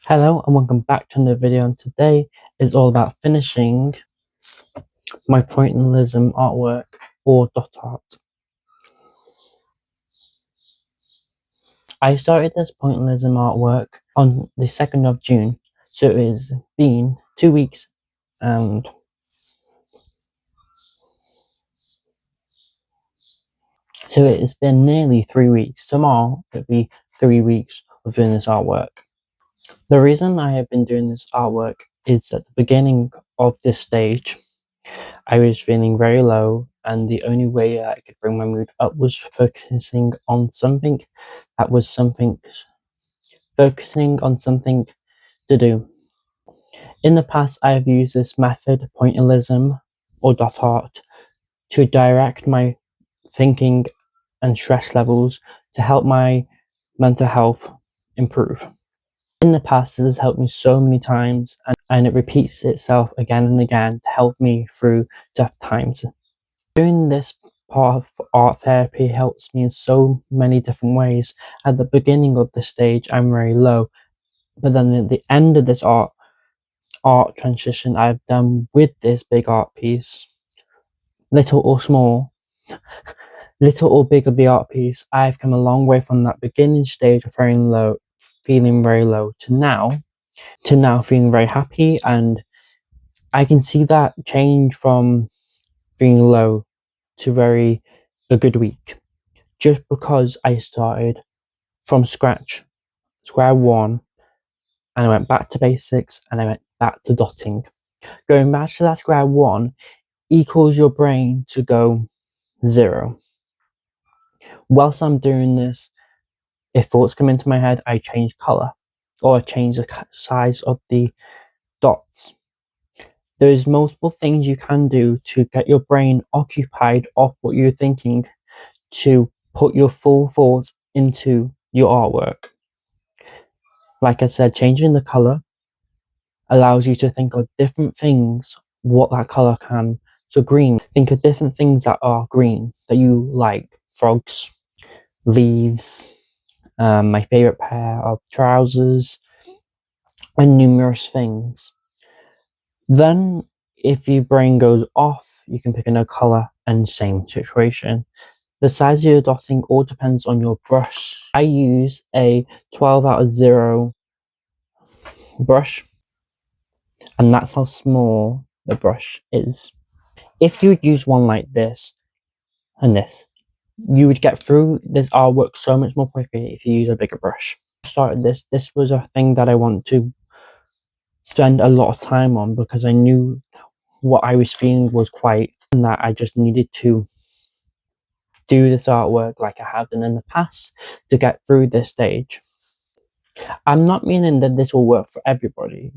Hello and welcome back to another video, and today is all about finishing my Pointillism artwork or dot art. I started this Pointillism artwork on the 2nd of June, so it has been 2 weeks and so it has been nearly 3 weeks. Tomorrow it'll be 3 weeks of doing this artwork. The reason I have been doing this artwork is at the beginning of this stage I was feeling very low, and the only way I could bring my mood up was focusing on something to do. In the past, I have used this method, Pointillism or dot art, to direct my thinking and stress levels to help my mental health improve. In the past, this has helped me so many times, and it repeats itself again and again to help me through tough times. Doing this part of art therapy helps me in so many different ways. At the beginning of the stage, I'm very low, but then at the end of this art transition I've done with this big art piece, little or small, little or big of the art piece, I've come a long way from that beginning stage of feeling very low to now feeling very happy, and I can see that change from feeling low to a good week, just because I started from scratch, square one, and I went back to basics, and I went back to dotting. Going back to that square one equals your brain to go 0. Whilst I'm doing this, if thoughts come into my head, I change color, or I change the size of the dots. There's multiple things you can do to get your brain occupied off what you're thinking, to put your full thoughts into your artwork. Like I said, changing the color allows you to think of different things, what that color can. So green, think of different things that are green that you like. Frogs, leaves, my favorite pair of trousers, and numerous things. Then if your brain goes off, you can pick another color, and same situation. The size of your dotting all depends on your brush. I use a 12 out of 0 brush, and that's how small the brush is. If you would use one like this and this, you would get through this artwork so much more quickly if you use a bigger brush. Started this was a thing that I wanted to spend a lot of time on, because I knew what I was feeling was and that I just needed to do this artwork like I have done in the past to get through this stage. I'm not meaning that this will work for everybody.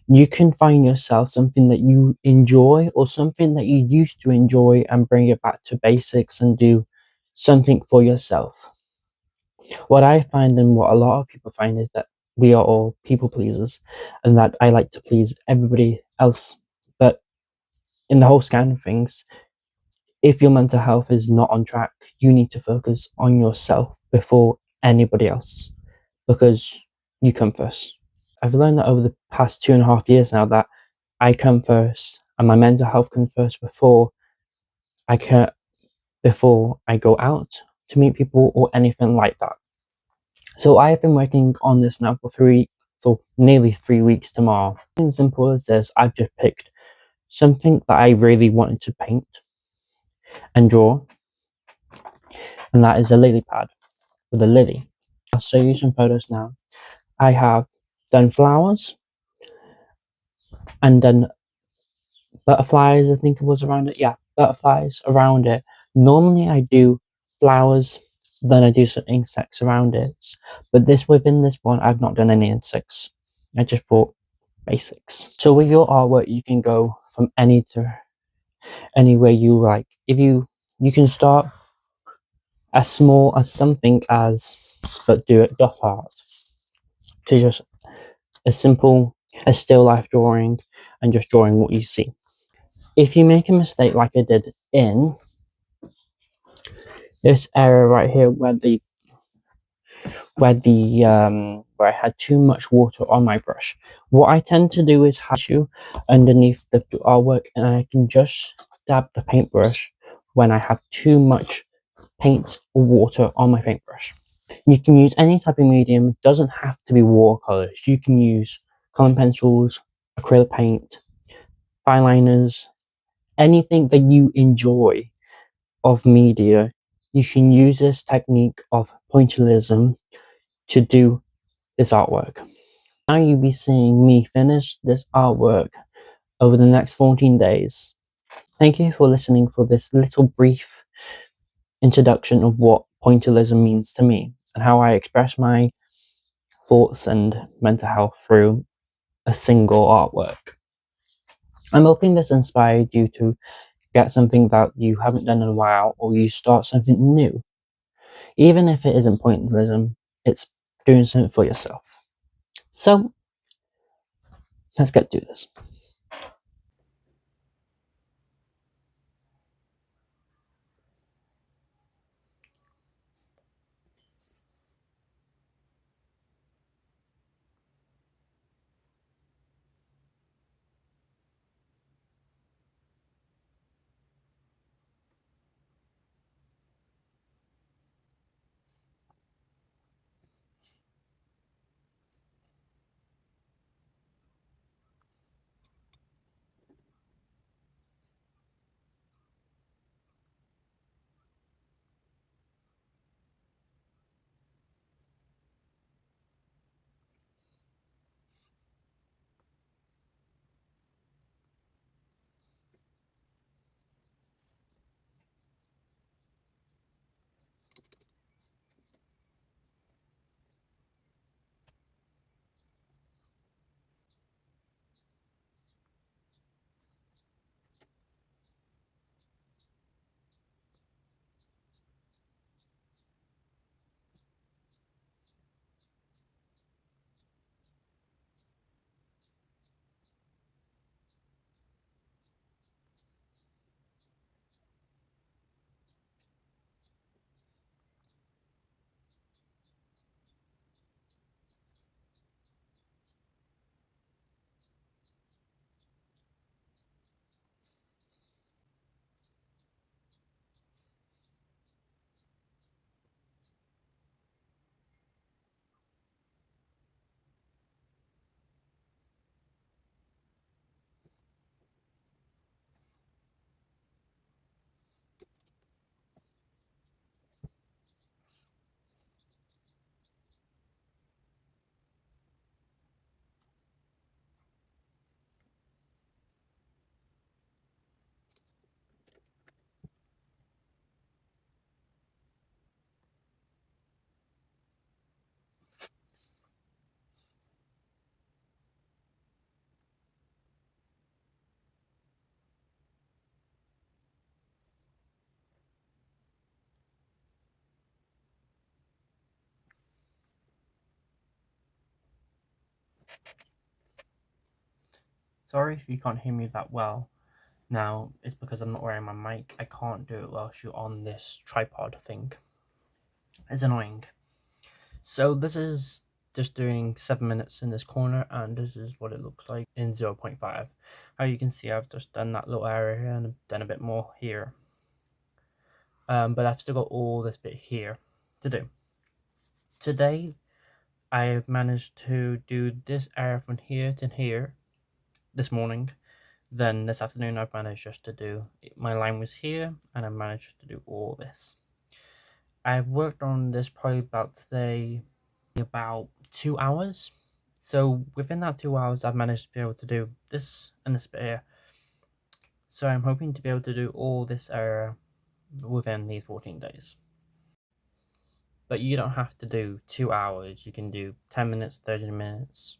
You can find yourself something that you enjoy, or something that you used to enjoy, and bring it back to basics and do something for yourself. What I find, and what a lot of people find, is that we are all people pleasers, and that I like to please everybody else. But in the whole scan of things, if your mental health is not on track, you need to focus on yourself before anybody else, because you come first. I've learned that over the past 2.5 years now, that I come first, and my mental health comes first before I go out to meet people or anything like that. So I have been working on this now for nearly 3 weeks tomorrow. As simple as this, I've just picked something that I really wanted to paint and draw, and that is a lily pad with a lily. I'll show you some photos now. I have done flowers and done butterflies, I think it was around it. Yeah, butterflies around it. Normally I do flowers, then I do some insects around it, but within this one I've not done any insects. I just thought basics. So with your artwork, you can go from any way you like. If you can start as small as something as, but do it dot art, to just a simple still life drawing, and just drawing what you see. If you make a mistake like I did in this area right here, where the where I had too much water on my brush. What I tend to do is have tissue underneath the artwork, and I can just dab the paintbrush when I have too much paint or water on my paintbrush. You can use any type of medium, it doesn't have to be watercolors. You can use coloring pencils, acrylic paint, fine liners, anything that you enjoy of media. You can use this technique of pointillism to do this artwork. Now you'll be seeing me finish this artwork over the next 14 days. Thank you for listening for this little brief introduction of what pointillism means to me and how I express my thoughts and mental health through a single artwork. I'm hoping this inspired you to get something that you haven't done in a while, or you start something new. Even if it isn't pointillism, it's doing something for yourself. So, let's get to this. Sorry if you can't hear me that well. Now, it's because I'm not wearing my mic. I can't do it whilst you're on this tripod thing. It's annoying. So this is just doing 7 minutes in this corner, and this is what it looks like in 0.5. How you can see, I've just done that little area here and done a bit more here. But I've still got all this bit here to do. Today, I've managed to do this area from here to here this morning. Then this afternoon, I've managed just to do, my line was here, and I managed to do all this. I've worked on this probably about today, about 2 hours. So within that 2 hours, I've managed to be able to do this and this bit here. So I'm hoping to be able to do all this area within these 14 days. But you don't have to do 2 hours. You can do 10 minutes, 30 minutes,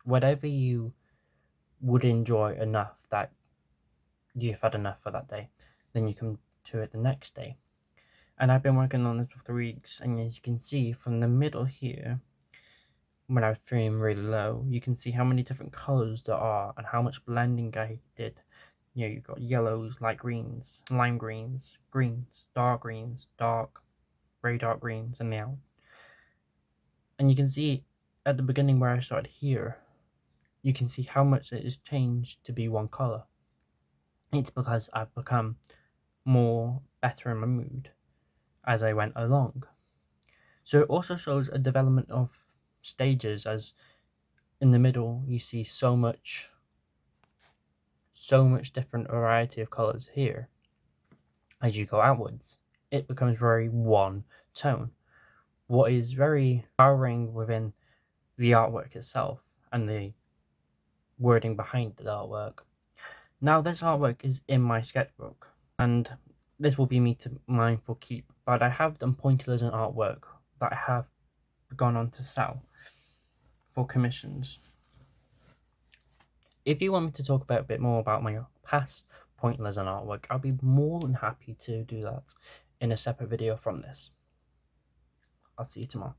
whatever you would enjoy enough that you've had enough for that day. Then you come to it the next day. And I've been working on this for 3 weeks, and as you can see from the middle here, when I was feeling really low, you can see how many different colors there are and how much blending I did. You know, you've got yellows, light greens, lime greens, dark, very dark greens, and the out. And you can see at the beginning where I started here, you can see how much it has changed to be one colour. It's because I've become better in my mood as I went along. So it also shows a development of stages, as in the middle you see so much different variety of colours here. As you go outwards, it becomes very one tone. What is very empowering within the artwork itself and the wording behind the artwork. Now this artwork is in my sketchbook, and this will be mine for keep, but I have done pointillism artwork that I have gone on to sell for commissions. If you want me to talk about a bit more about my past pointillism artwork, I'll be more than happy to do that in a separate video from this. I'll see you tomorrow.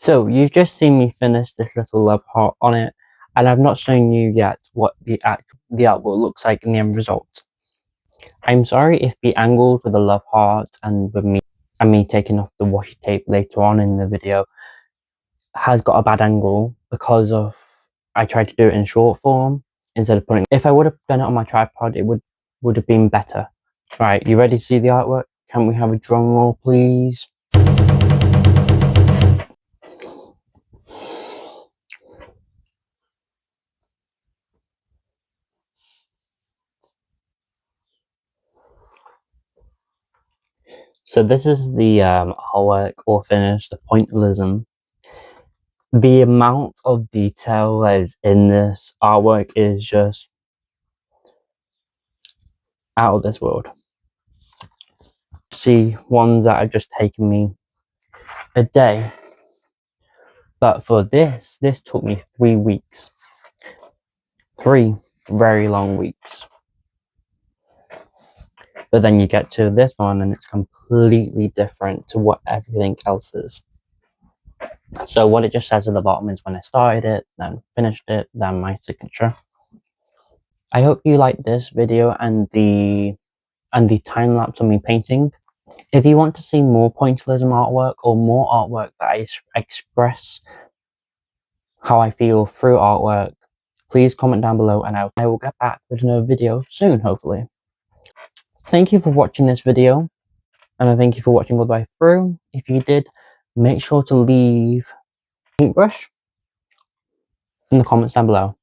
So you've just seen me finish this little love heart on it, and I've not shown you yet what the output looks like in the end result. I'm sorry if the angles with the love heart and with me taking off the washi tape later on in the video has got a bad angle because of I tried to do it in short form instead of putting. If I would have done it on my tripod, it would have been better. Right, you ready to see the artwork? Can we have a drum roll, please? So this is the artwork or finish, the Pointillism. The amount of detail that is in this artwork is just out of this world. See ones that have just taken me a day, but for this took me 3 weeks. 3 very long weeks. But then you get to this one and it's completely different to what everything else is. So what it just says at the bottom is when I started it, then finished it, then my signature. I hope you liked this video and the time lapse of me painting. If you want to see more pointillism artwork or more artwork that I express how I feel through artwork, please comment down below and I will get back with another video soon, hopefully. Thank you for watching this video, and I thank you for watching all the way through. If you did, make sure to leave paintbrush in the comments down below.